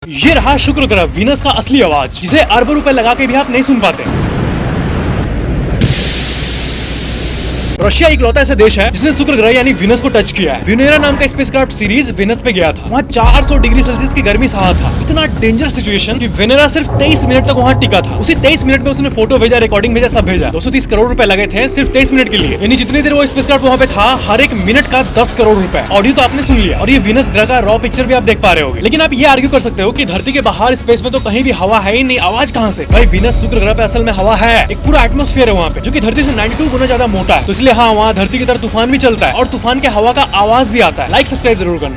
ये रहा शुक्र ग्रह वीनस का असली आवाज, जिसे अरबों रुपए लगा के भी आप नहीं सुन पाते। रशिया इकलौता ऐसा देश है जिसने शुक्र ग्रह यानी वीनस को टच किया है। व्यूनेरा नाम का स्पेसक्राफ्ट सीरीज वीनस पे गया था। वहाँ 400 डिग्री सेल्सियस की गर्मी सहा था। इतना डेंजर सिचुएशन कि व्यूनेरा सिर्फ 23 मिनट तक वहाँ टिका था। उसी 23 मिनट में उसने फोटो भेजा, रिकॉर्डिंग भेजा, सब भेजा। 230 करोड़ रुपए लगे थे सिर्फ 23 मिनट के लिए। यानी जितनी देर वो स्पेसक्राफ्ट वहाँ पे था, हर एक मिनट का 10 करोड़ रुपए। ऑडियो तो आपने सुन लिया, और ये वीनस ग्रह का रॉ पिक्चर भी आप देख पा रहे होंगे। लेकिन आप ये आर्ग्यू कर सकते हो कि धरती के बाहर स्पेस में तो कहीं भी हवा है ही नहीं, आवाज कहाँ से? भाई वीनस शुक्र ग्रह पे असल में हवा है, एक पूरा एटमॉस्फेयर है वहाँ पे, जो कि धरती से 92 गुना ज्यादा मोटा है। तो इसलिए हाँ, वहाँ धरती की तरह तूफान भी चलता है, और तूफान के हवा का आवाज भी आता है। लाइक सब्सक्राइब जरूर करना।